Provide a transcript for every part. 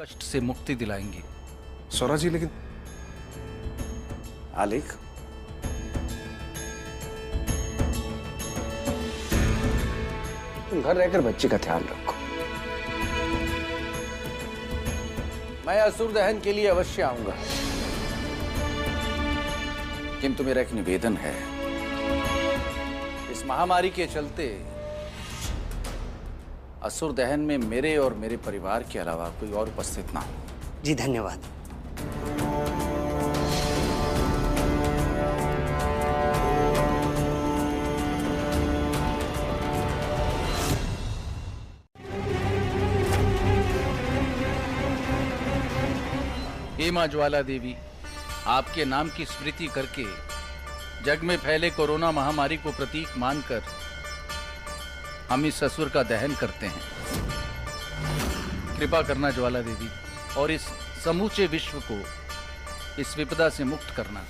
कष्ट से मुक्ति दिलाएंगी। सौरा जी, लेकिन आलेख, तुम घर रहकर बच्चे का ध्यान रखो। मैं असुर दहन के लिए अवश्य आऊंगा, किंतु मेरा एक निवेदन है। इस महामारी के चलते असुर दहन में मेरे और मेरे परिवार के अलावा कोई और उपस्थित ना हो। जी धन्यवाद। हे मां ज्वाला देवी, आपके नाम की स्मृति करके जग में फैले कोरोना महामारी को प्रतीक मानकर हम इस असुर का दहन करते हैं। कृपा करना ज्वाला देवी, और इस समूचे विश्व को इस विपदा से मुक्त करना।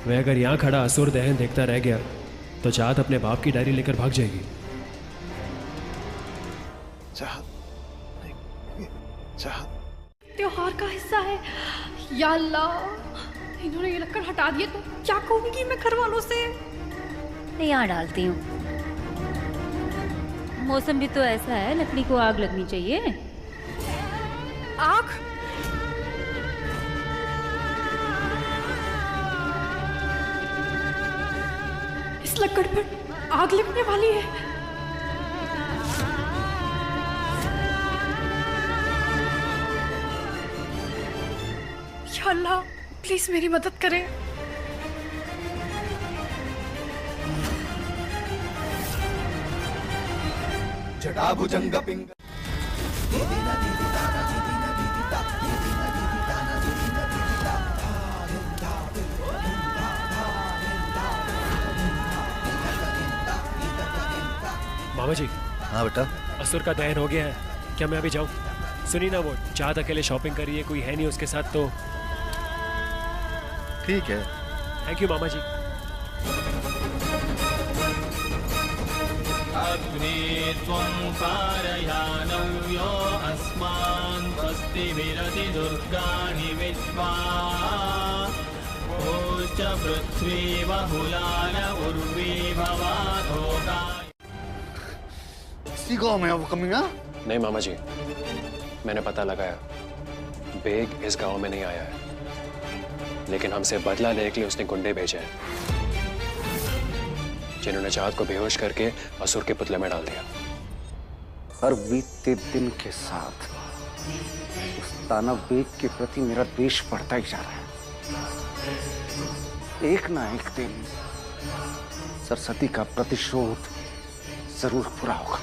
वह अगर यहाँ खड़ा असुर दहन देखता रह गया तो चाहत अपने बाप की डायरी लेकर भाग जाएगी। त्योहार का हिस्सा है। या अल्लाह, इन्होंने ये लक्कड़ हटा दिए तो क्या कहूंगी मैं घर वालों से। यहाँ डालती हूँ। मौसम भी तो ऐसा है, लकड़ी को आग लगनी चाहिए। आग? इस लक्कड़ पर आग लगने वाली है। या अल्लाह, प्लीज मेरी मदद करें। जटाभुजंग पिंग मामा जी। हाँ बेटा। असुर का दहन हो गया है, क्या मैं अभी जाऊं? सुनी ना, वो चाहत अकेले शॉपिंग कर रही है, कोई है नहीं उसके साथ, तो ठीक है। थैंक यू मामा जी। अग्नि त्वं कारयानव्यो अस्मान् स्वस्ति विरति दुर्गाणि विश्वा ओश्च पृथ्वी बहुलान उर्वी भवाधोका। इसी गाँव में है वो कमीना? नहीं मामा जी, मैंने पता लगाया, बेग इस गांव में नहीं आया है, लेकिन हमसे बदला लेने के लिए उसने गुंडे भेजे हैं, जिन्होंने चाहत को बेहोश करके असुर के पुतले में डाल दिया। हर बीतते दिन के साथ उस दानव बेग के प्रति मेरा द्वेष बढ़ता ही जा रहा है। एक ना एक दिन सरस्वती का प्रतिशोध जरूर पूरा होगा।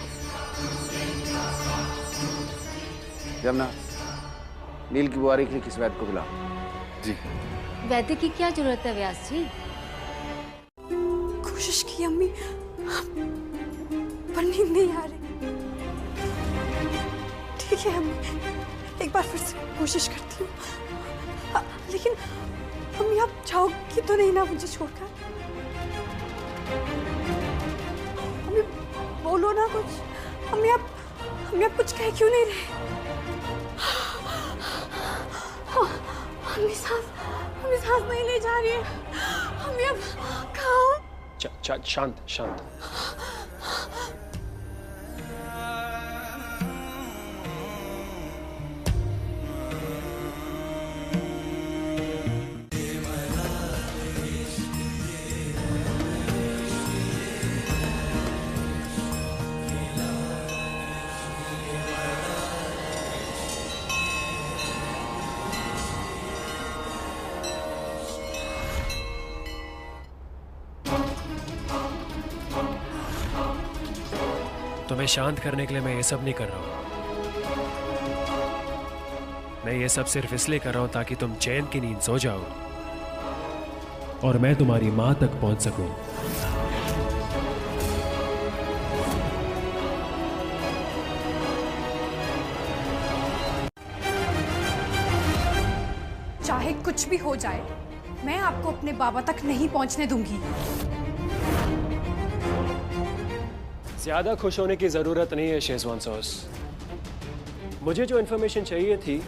जमुना, नील की बुआरी के लिए किस वैद्य को बुलाओ। जी। वैद्य की क्या जरूरत है व्यास जी? कोशिश की अम्मी, पर नींद नहीं आ रही। ठीक है अम्मी, एक बार फिर से कोशिश करती हूँ। लेकिन अम्मी, आप जाओगी तो नहीं ना मुझे छोड़कर? अम्मी बोलो ना कुछ। अम्मी आप कुछ कह क्यों नहीं रहे? अम्मी सांस नहीं ले जा रही है। अम्मी अब कहाँ? शांत शांत। तुम्हें शांत करने के लिए मैं ये सब नहीं कर रहा हूं। मैं ये सब सिर्फ इसलिए कर रहा हूं ताकि तुम चैन की नींद सो जाओ और मैं तुम्हारी मां तक पहुंच सकूं। चाहे कुछ भी हो जाए, मैं आपको अपने बाबा तक नहीं पहुंचने दूंगी। ज्यादा खुश होने की जरूरत नहीं है शेजवान सॉस। मुझे जो इंफॉर्मेशन चाहिए थी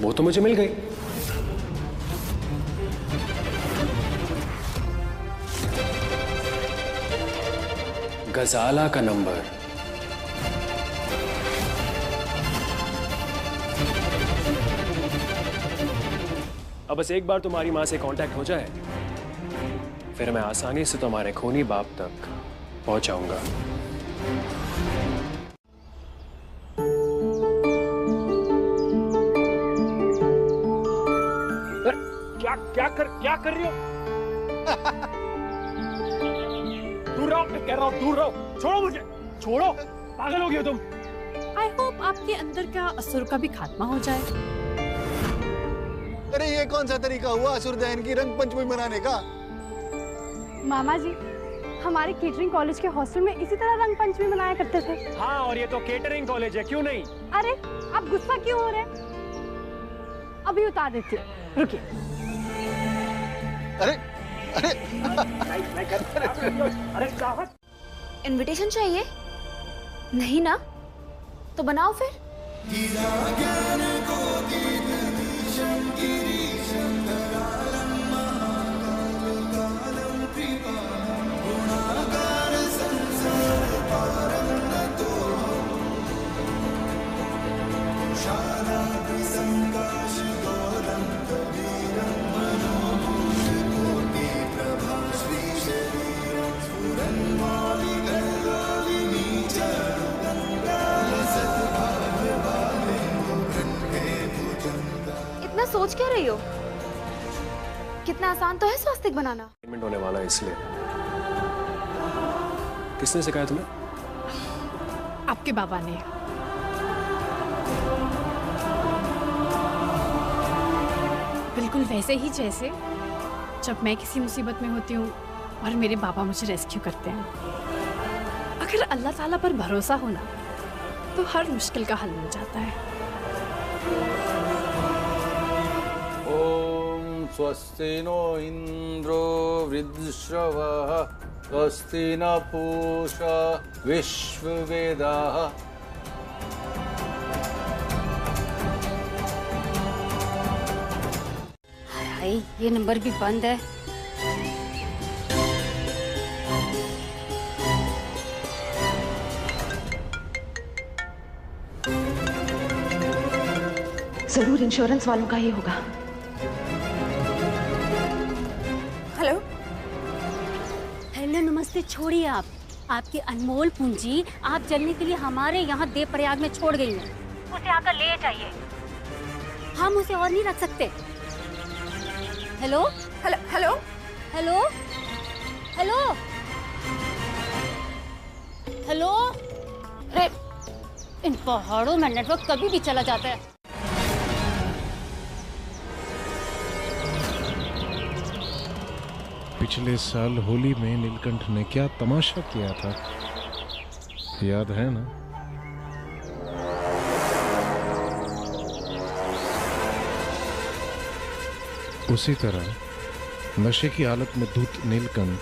वो तो मुझे मिल गई। गजाला का नंबर। अब बस एक बार तुम्हारी मां से कांटेक्ट हो जाए, फिर मैं आसानी से तुम्हारे खूनी बाप तक पहुंच जाऊंगा। क्या कर रही हो? दूर रहो, मैं कह रहा हूं दूर रहो। छोड़ो मुझे, छोड़ो, पागल हो गए हो तुम। आई होप आपके अंदर का असुर का भी खात्मा हो जाए। अरे ये कौन सा तरीका हुआ असुर दहन की रंग पंचमी मनाने का? मामा जी, हमारे केटरिंग कॉलेज के हॉस्टल में इसी तरह रंग पंचमी मनाया करते थे। हाँ, और ये तो केटरिंग कॉलेज है, क्यों नहीं? अरे आप गुस्सा क्यों हो रहे हैं? अभी उतार देती हूँ, रुकिए। अरे अरे अरे चाहत, इनविटेशन चाहिए? नहीं ना, तो बनाओ फिर। इतना सोच क्या रही हो? कितना आसान तो है स्वास्तिक बनाना। होने वाला है, इसलिए। किसने सिखाया तुम्हें? आपके बाबा ने। बिल्कुल वैसे ही जैसे जब मैं किसी मुसीबत में होती हूँ और मेरे बाबा मुझे रेस्क्यू करते हैं। अगर अल्लाह ताला पर भरोसा हो ना, तो हर मुश्किल का हल मिल जाता है। ओम स्वस्ति नो इंद्रो वृद्धश्रवः स्वस्ति न पूषा विश्ववेदाः। हाय, ये नंबर भी बंद है। जरूर इंश्योरेंस वालों का ही होगा। हेलो हेलो, नमस्ते। छोड़िए आप, आपकी अनमोल पूंजी आप जलने के लिए हमारे यहाँ देव प्रयाग में छोड़ गई हैं। उसे आकर ले जाइए, हम उसे और नहीं रख सकते। Hello hello hello hello hello hello. अरे इन पहाड़ों में नेटवर्क कभी भी चला जाता है। पिछले साल होली में नीलकंठ ने क्या तमाशा किया था, याद है ना? उसी तरह नशे की हालत में धूत नीलकंठ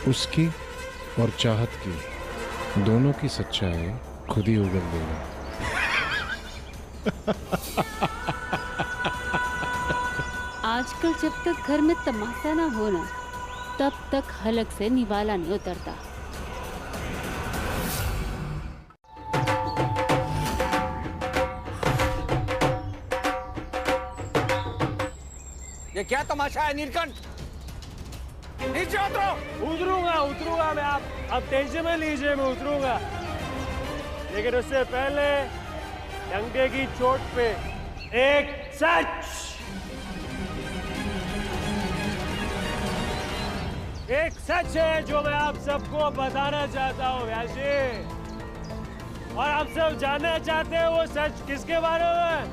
उसकी और चाहत की दोनों की सच्चाई खुद ही उगल देगा। आजकल जब तक घर में तमाशा ना हो ना, तब तक हलक से निवाला नहीं उतरता। ये क्या तमाशा है नीलकंठ? नीचे उतरो। उतरूंगा मैं। आप टेंशन में लीजिए, मैं उतरूंगा, लेकिन उससे पहले डंडे की चोट पे एक सच है जो मैं आप सबको बताना चाहता हूँ व्यासी। और आप सब जानना चाहते हैं वो सच किसके बारे में?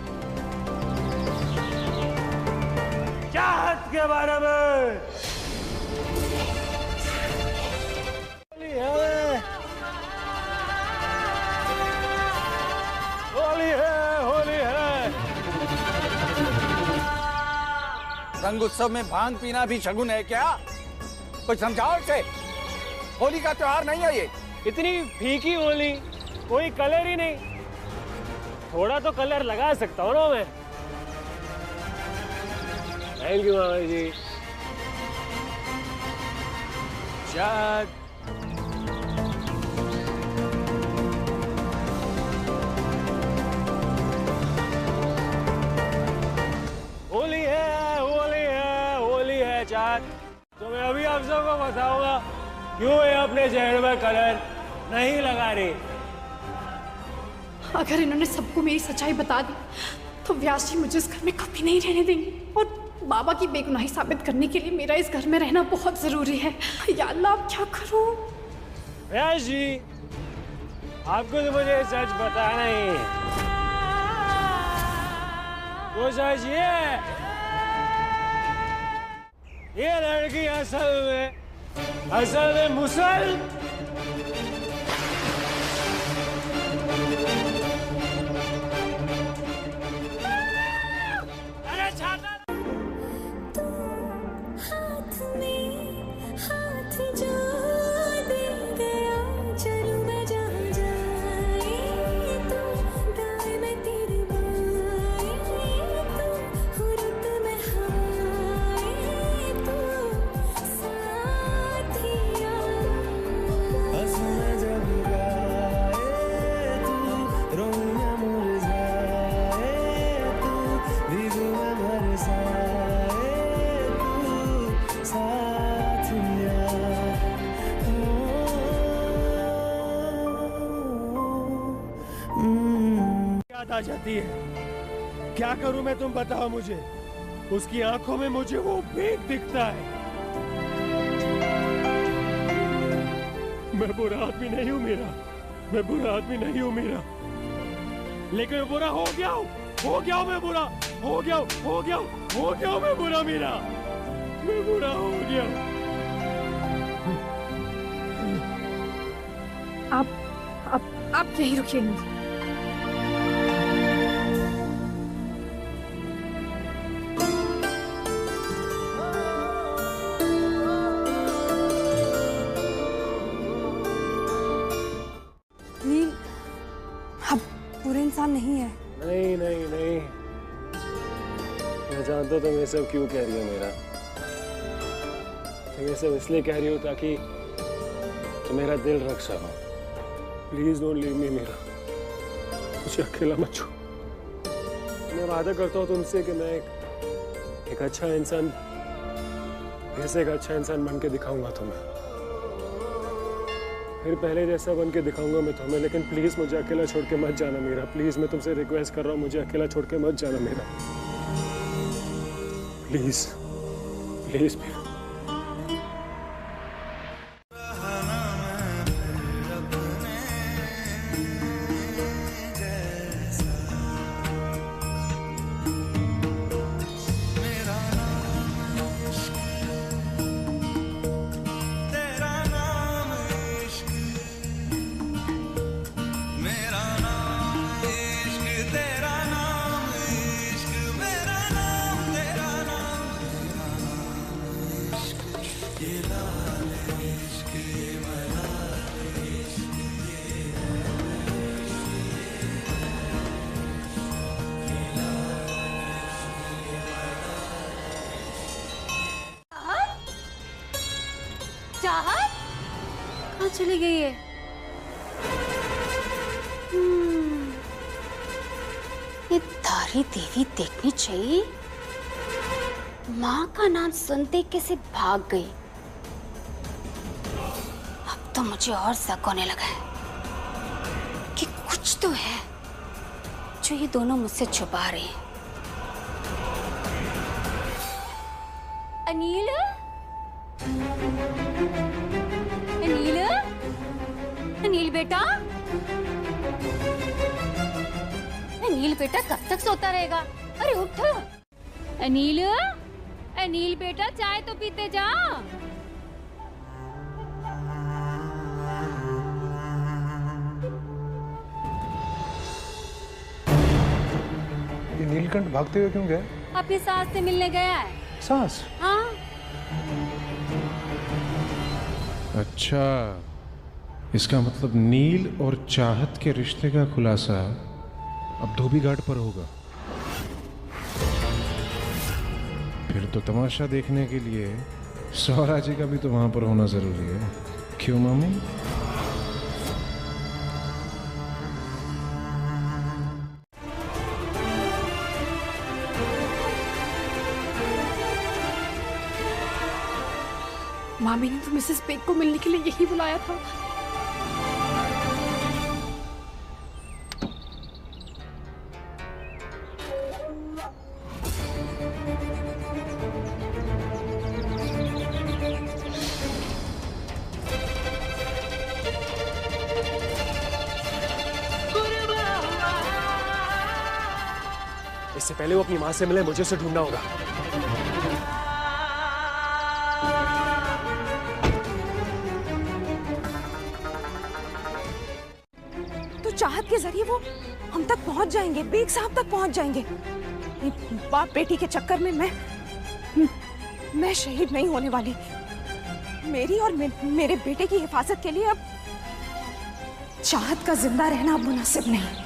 चाहत के बारे में। होली है। रंग उत्सव में भांग पीना भी शगुन है क्या? कुछ समझाओ इसे। होली का त्योहार नहीं है ये। इतनी फीकी होली, कोई कलर ही नहीं। थोड़ा तो कलर लगा सकता हूँ ना मैं। थैंक यू मामा जी। चाँद होली है, होली है, होली है चाँद। तो मैं अभी आप सबको बताऊंगा क्यों ये अपने चेहरे में कलर नहीं लगा रही। अगर इन्होंने सबको मेरी सच्चाई बता दी तो व्यास जी मुझे इस घर में कभी नहीं रहने देंगे, और बाबा की बेगुनाही साबित करने के लिए मेरा इस घर में रहना बहुत जरूरी है। या अल्लाह, अब क्या करूं? व्यास जी, आपको तो मुझे सच बताना ही है। वो सच ये लड़की असल में मुसल। अरे छाता आ जाती है। क्या करूं मैं, तुम बताओ मुझे। उसकी आंखों में मुझे वो बेग दिखता है। मैं बुरा आदमी नहीं हूं मेरा, मैं बुरा आदमी नहीं हूं मेरा, लेकिन मैं बुरा हो गया हूं मैं बुरा हो गया मैं बुरा मेरा, मैं बुरा हो गया। आप यहीं रुकिए। इंसान नहीं है। नहीं, मैं जानता तुम ये सब क्यों कह रही हो मेरा। तुम ये सब इसलिए कह रही हो ताकि तुम मेरा दिल रख सको। प्लीज डोंट लीव मी मेरा, मुझे अकेला मत छोड़ो। मैं वादा करता हूँ तुमसे कि मैं एक अच्छा इंसान, फिर से एक अच्छा इंसान बन के दिखाऊंगा तुम्हें, फिर पहले जैसा बन के दिखाऊंगा मैं तुम्हें। लेकिन प्लीज मुझे अकेला छोड़ के मत जाना मेरा। प्लीज मैं तुमसे रिक्वेस्ट कर रहा हूँ, मुझे अकेला छोड़ के मत जाना मेरा। प्लीज प्लीज मेरा। चाहत कहाँ चली गई है? ये धारी देवी देखनी चाहिए। माँ का नाम सुनते कैसे भाग गई। अब तो मुझे और शक होने लगा है कि कुछ तो है जो ये दोनों मुझसे छुपा रहे हैं। अनिल, अनिल, अनिल बेटा, अनिल बेटा कब तक सोता रहेगा? अरे उठ। अनिल, अनिल बेटा चाय तो पीते जा। ये नीलकंठ भागते हुए क्यों गया? अपनी सास से मिलने गया है। सास। हाँ। अच्छा, इसका मतलब नील और चाहत के रिश्ते का खुलासा अब धोबी घाट पर होगा। फिर तो तमाशा देखने के लिए सौरा जी का भी तो वहां पर होना जरूरी है, क्यों मामी? मामी ने तो मिसेस पेग को मिलने के लिए यही बुलाया था। इससे पहले वो अपनी माँ से मिले, मुझे उसे ढूंढना होगा। तो चाहत के जरिए वो हम तक पहुंच जाएंगे, बेग साहब तक पहुंच जाएंगे। बाप बेटी के चक्कर में मैं शहीद नहीं होने वाली। मेरी और मेरे बेटे की हिफाजत के लिए अब चाहत का जिंदा रहना अब मुनासिब नहीं।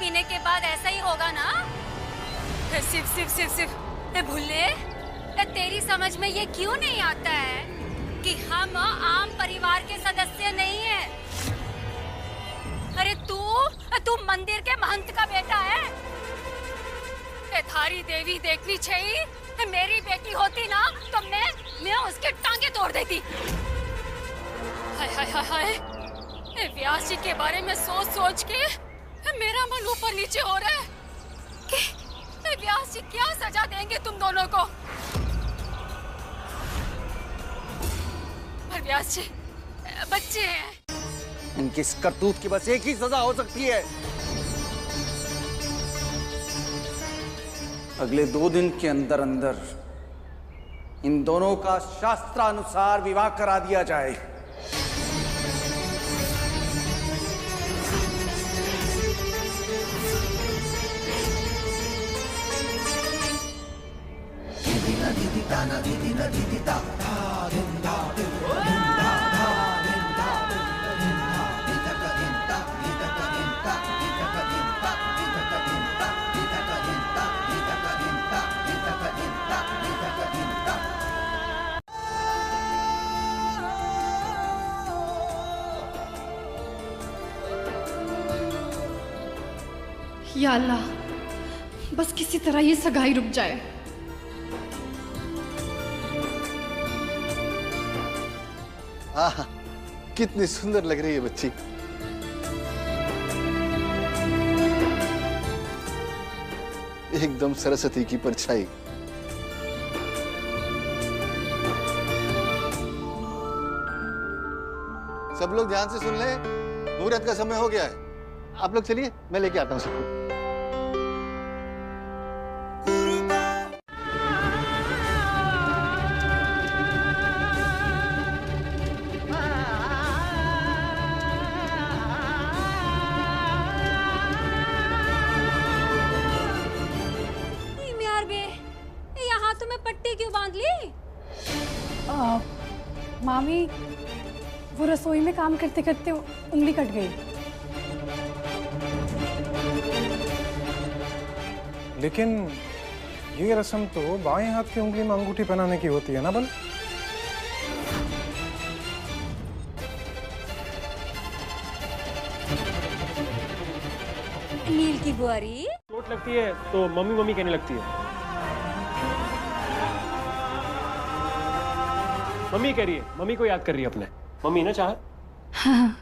पीने के बाद ऐसा ही होगा ना? सिर्फ भूले, तेरी समझ में ये क्यों नहीं आता है कि हम आम परिवार के सदस्य नहीं हैं? अरे तू मंदिर के महंत का बेटा है। थारी देवी देखनी चाहिए। मेरी बेटी होती ना तो मैं उसके टांगे तोड़ देती। हाय हाय, व्यास जी के बारे में सोच के मेरा मन ऊपर नीचे हो रहा है कि व्यास जी क्या सजा देंगे तुम दोनों को। पर व्यास जी बच्चे हैं। इनकी इस करतूत की बस एक ही सजा हो सकती है। अगले 2 दिन के अंदर अंदर इन दोनों का शास्त्रानुसार विवाह करा दिया जाए। या अल्लाह, बस किसी तरह ये सगाई रुक जाए। आहा, कितनी सुंदर लग रही है बच्ची। एकदम सरस्वती की परछाई। सब लोग ध्यान से सुन ले, मुहूर्त का समय हो गया है। आप लोग चलिए, मैं लेके आता हूँ सबको। यहाँ तुम्हें पट्टी क्यों बांध ली? मामी, वो रसोई में काम करते करते उंगली कट गई। लेकिन ये रस्म तो बाएं हाथ की उंगली में अंगूठी पहनाने की होती है ना बल? नील की बुआरी चोट लगती है तो मम्मी मम्मी कहने लगती है। मम्मी कह रही है, मम्मी को याद कर रही है अपने। मम्मी ना चाह। हाँ।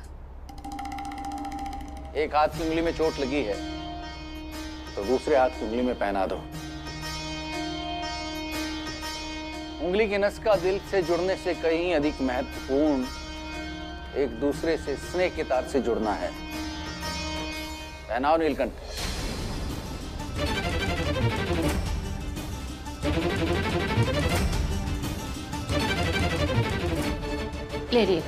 एक हाथ की उंगली में चोट लगी है तो दूसरे हाथ की उंगली में पहना दो। उंगली की नस का दिल से जुड़ने से कहीं अधिक महत्वपूर्ण एक दूसरे से स्नेह के तार से जुड़ना है। पहनाओ नीलकंठ। ले रही है।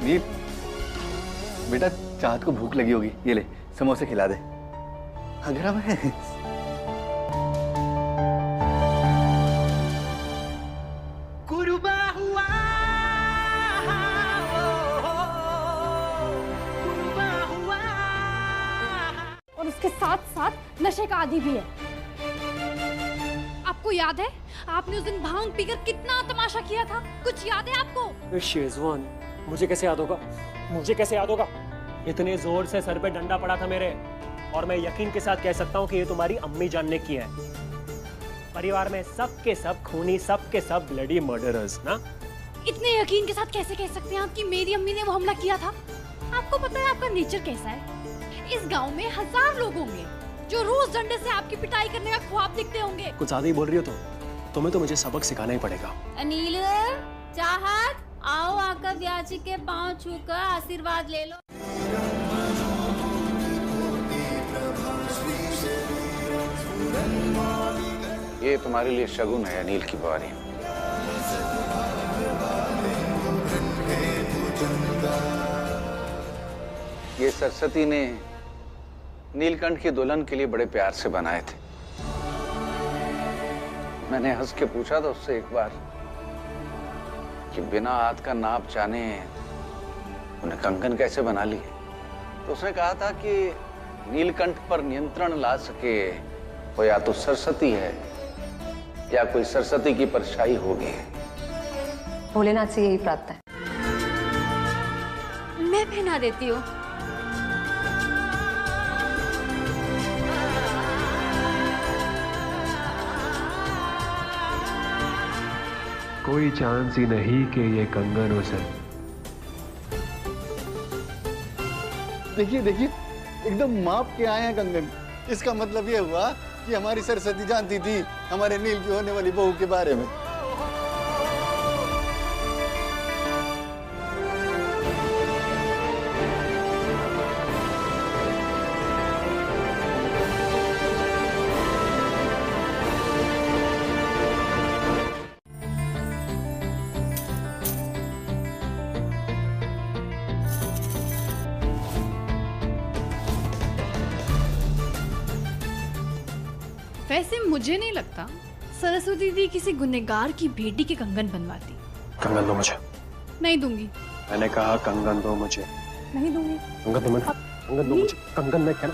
नील, बेटा चाहत को भूख लगी होगी, ये ले समोसे खिला दे। हाँ गरम है। और उसके साथ साथ नशे का आदी भी है। आपको याद है आपने उस दिन भांग पीकर कितना तमाशा किया था? कुछ याद है आपको? शेजवान, मुझे कैसे याद होगा? मुझे कैसे याद होगा? इतने जोर से सर पे डंडा पड़ा था मेरे, और मैं यकीन के साथ कह सकता हूँ कि ये तुम्हारी अम्मी जान ने किया है। परिवार में सब के सब खूनी, सब के सब ब्लडी मर्डरर्स ना। इतने यकीन के साथ कैसे कह सकते हैं आप कि मेरी अम्मी ने वो हमला किया था? आपको पता है आपका नेचर कैसा है? इस गांव में 1000 लोग होंगे जो रोज डंडे से आपकी पिटाई करने का ख्वाब देखते होंगे। कुछ ज्यादा ही बोल रही हो तुम्हें तो मुझे सबक सिखाना ही पड़ेगा। अनिल, चाहत, आओ आकर व्याजी के पांव छूकर आशीर्वाद ले लो। ये तुम्हारे लिए शगुन है अनिल की बुआरी। ये सरस्वती ने नीलकंठ की दुल्हन के लिए बड़े प्यार से बनाए थे। मैंने हंस के पूछा था उससे एक बार कि बिना हाथ का नाप जाने उन्हें कंगन कैसे बना लिए, तो उसने कहा था कि नीलकंठ पर नियंत्रण ला सके वो या तो सरस्वती है या कोई सरस्वती की परछाई होगी। भोलेनाथ से यही प्रार्थना है। मैं पहना देती हूँ। कोई चांस ही नहीं कि ये कंगन उसे। देखिए देखिए, एकदम माप के आए हैं कंगन। इसका मतलब ये हुआ कि हमारी सरस्वती जानती थी हमारे नील की होने वाली बहू के बारे में। वैसे मुझे नहीं लगता सरस्वती दी किसी गुनहगार की बेटी के कंगन बनवाती। कंगन दो मुझे। नहीं दूंगी। मैंने कहा कंगन दो मुझे। नहीं दूंगी। कंगन दो मुझे। कंगन दो मुझे। कंगन में क्या?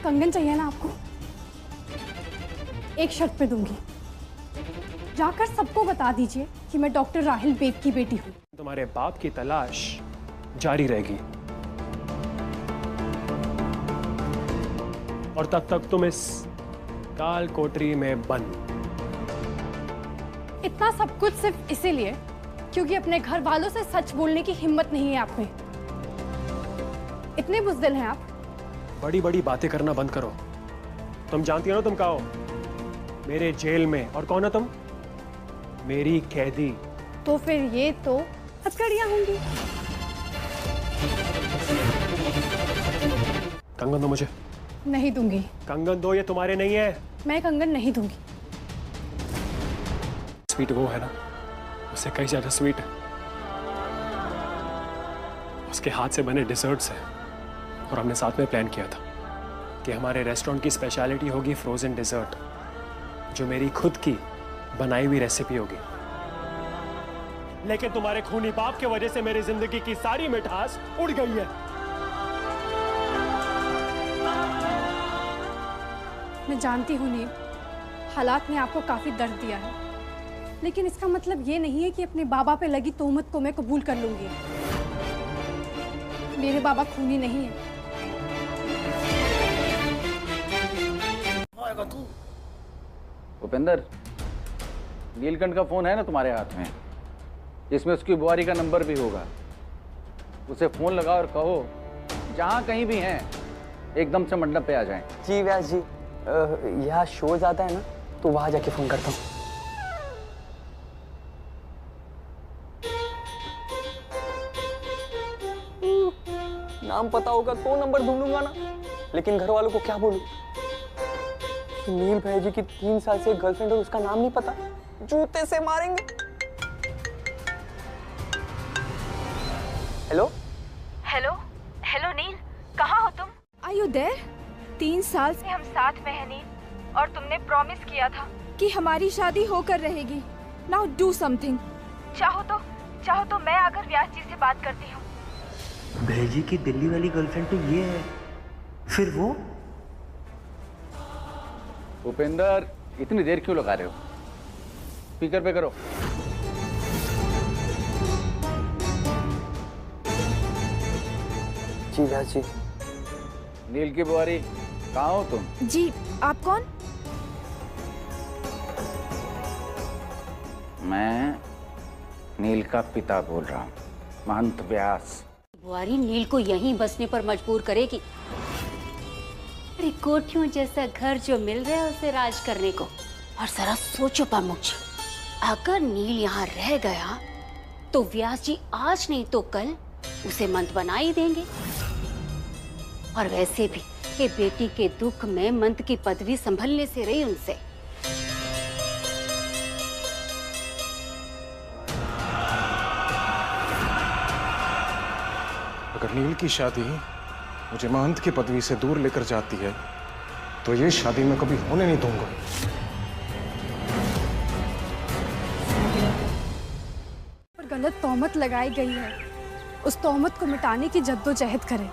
कंगन चाहिए ना आपको? एक शर्त पे दूंगी, जाकर सबको बता दीजिए कि मैं डॉक्टर राहिल बेग की बेटी हूँ। तुम्हारे बाप की तलाश जारी रहेगी और तब तक तुम इस काल कोठरी में बंद। इतना सब कुछ सिर्फ इसीलिए क्योंकि अपने घर वालों से सच बोलने की हिम्मत नहीं है आप में। इतने बुज़दिल हैं आप। बड़ी बड़ी बातें करना बंद करो। तुम जानती हो ना तुम कहाँ हो? मेरे जेल में। और कौन हो तुम? मेरी कैदी। तो फिर ये तो हथकड़ियां होंगी। कंगन दो मुझे। नहीं दूंगी। कंगन दो, ये तुम्हारे नहीं है। मैं कंगन नहीं दूंगी। स्वीट वो है ना, उससे कई ज्यादा स्वीट है। उसके हाथ से बने डिजर्ट्स हैं और हमने साथ में प्लान किया था कि हमारे रेस्टोरेंट की स्पेशलिटी होगी फ्रोजन डिजर्ट, जो मेरी खुद की बनाई हुई रेसिपी होगी। लेकिन तुम्हारे खूनी बाप की वजह से मेरी जिंदगी की सारी मिठास उड़ गई है। मैं जानती हूँ नील, हालात ने आपको काफी दर्द दिया है, लेकिन इसका मतलब ये नहीं है कि अपने बाबा पे लगी तोहमत को मैं कबूल कर लूंगी। मेरे बाबा खूनी नहीं है। उपेंद्र, नीलकंठ का फोन है ना तुम्हारे हाथ में, जिसमें उसकी बुआरी का नंबर भी होगा। उसे फोन लगाओ और कहो जहां कहीं भी हैं एकदम से मंडप पे आ जाएं। जी व्यास जी, यहाँ शो ज्यादा है ना, तो वहां जाके फोन करता हूँ। नाम पता होगा तो नंबर ढूंढूंगा ना, लेकिन घर वालों को क्या बोलूं? नील भाई जी की 3 साल से गर्लफ्रेंड और उसका नाम नहीं पता, जूते से मारेंगे। हेलो हेलो हेलो नील, कहाँ हो तुम? Are you there? 3 साल से हम साथ में हैं नील, और तुमने प्रॉमिस किया था कि हमारी शादी होकर रहेगी। Now do something. चाहो तो मैं आकर व्यास जी से बात करती हूँ। भेजी की दिल्ली वाली गर्लफ्रेंड तो ये है, फिर वो? उपेंद्र, इतनी देर क्यों लगा रहे हो? स्पीकर पे करो। जी व्यास जी। नील की बुआरी, कहाँ हो तुम? जी, आप कौन? मैं नील का पिता बोल रहा हूँ, महंत व्यास। बुआरी नील को यहीं बसने पर मजबूर करेगी। अरे कोठियों जैसा घर जो मिल रहा है उसे राज करने को। और जरा सोचो प्रमुख, अगर नील यहाँ रह गया तो व्यास जी आज नहीं तो कल उसे मंत बना ही देंगे। और वैसे भी ये बेटी के दुख में मंत की पदवी संभलने से रही उनसे। अगर नील की शादी मुझे महंत की पदवी से दूर लेकर जाती है तो ये शादी मैं कभी होने नहीं दूंगा। पर गलत तोहमत लगाई गई है, उस तोहमत को मिटाने की जद्दोजहद करें।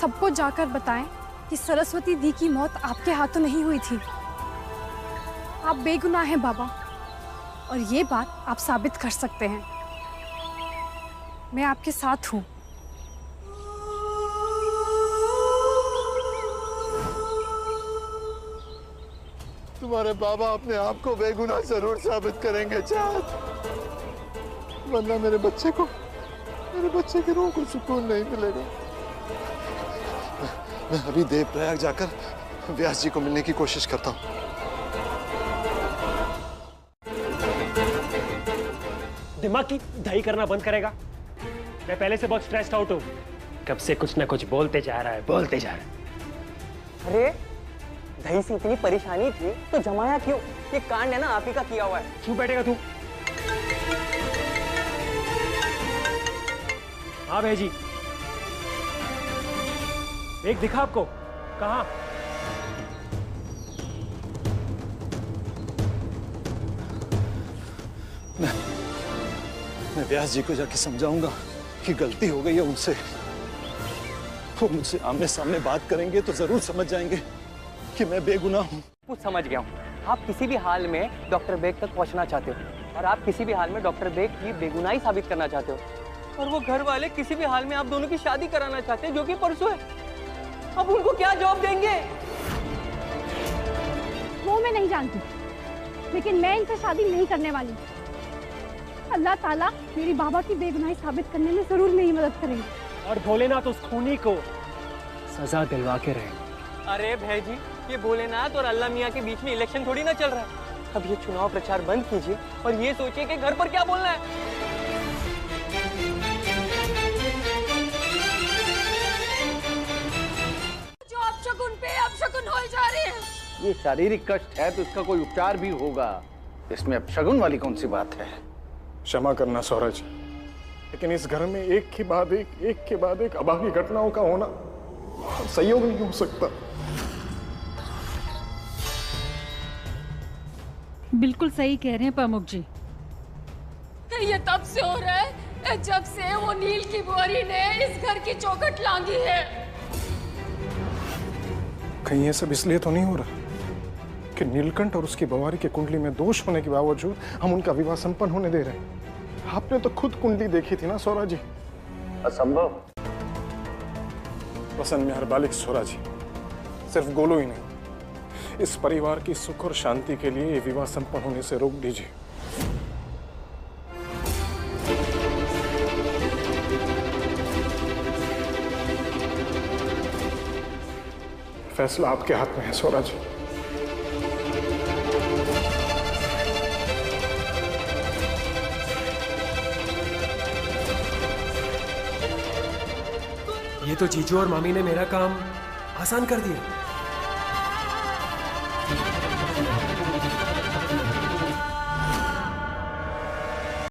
सबको जाकर बताएं कि सरस्वती दी की मौत आपके हाथों नहीं हुई थी। आप बेगुनाह हैं बाबा, और ये बात आप साबित कर सकते हैं। मैं आपके साथ हूँ। तुम्हारे बाबा अपने आप को बेगुनाह जरूर साबित करेंगे चाँद, वरना मेरे बच्चे की रूह को सुकून नहीं मिलेगा। मैं अभी देवप्रयाग जाकर व्यास जी को मिलने की कोशिश करता हूँ। दिमाग की दही करना बंद करेगा? मैं पहले से बहुत स्ट्रेस्ड आउट हूँ। कब से कुछ ना कुछ बोलते जा रहा है। अरे दही से इतनी परेशानी थी तो जमाया क्यों? ये कांड है ना आप ही का किया हुआ है। क्यों बैठेगा तू? हाँ भेजी, एक दिखा आपको? कहाँ? मैं व्यास जी को जाके समझाऊंगा कि गलती हो गई है उनसे। वो मुझसे आमने सामने बात करेंगे तो जरूर समझ जाएंगे कि मैं बेगुनाह हूँ। कुछ समझ गया हूँ। आप किसी भी हाल में डॉक्टर बेग तक पहुँचना चाहते हो, और आप किसी भी हाल में डॉक्टर बेग की बेगुनाही साबित करना चाहते हो, और वो घर वाले किसी भी हाल में आप दोनों की शादी कराना चाहते हैं, जो कि परसों है। अब उनको क्या जवाब देंगे? वो मैं नहीं जानती, लेकिन मैं इनसे शादी नहीं करने वाली। अल्लाह ताला मेरी बाबा की बेगुनाही साबित करने में जरूर मेरी मदद करेंगे। और भोलेनाथ उस खूनी को सजा दिलवा के रहे। अरे भाईजी, ये भोलेनाथ और अल्लाह मियाँ के बीच में इलेक्शन थोड़ी ना चल रहा है। अब ये चुनाव प्रचार बंद कीजिए और ये सोचिए कि घर पर क्या बोलना है। खून हो जा रहे हैं। ये शारीरिक कष्ट है तो इसका कोई उपचार भी होगा। इसमें अब शगुन वाली कौन सी बात है? क्षमा करना सौरज, लेकिन इस घर में एक के बाद एक अभागी घटनाओं का होना संयोग नहीं हो सकता। बिल्कुल सही कह रहे हैं प्रमुख जी। ये तब से हो रहा है जब से वो नील की बुआरी ने इस घर की चौखट लांघी है। कहीं ये सब इसलिए तो नहीं हो रहा कि नीलकंठ और उसकी बवारी की कुंडली में दोष होने के बावजूद हम उनका विवाह संपन्न होने दे रहे हैं? आपने तो खुद कुंडली देखी थी ना सौरा जी। असंभव। वसंत में हर बालिक सौरा जी, सिर्फ गोलू ही नहीं, इस परिवार की सुख और शांति के लिए ये विवाह संपन्न होने से रोक दीजिए। फैसला आपके हाथ में है सौरा जी। ये तो जीजू और मामी ने मेरा काम आसान कर दिया।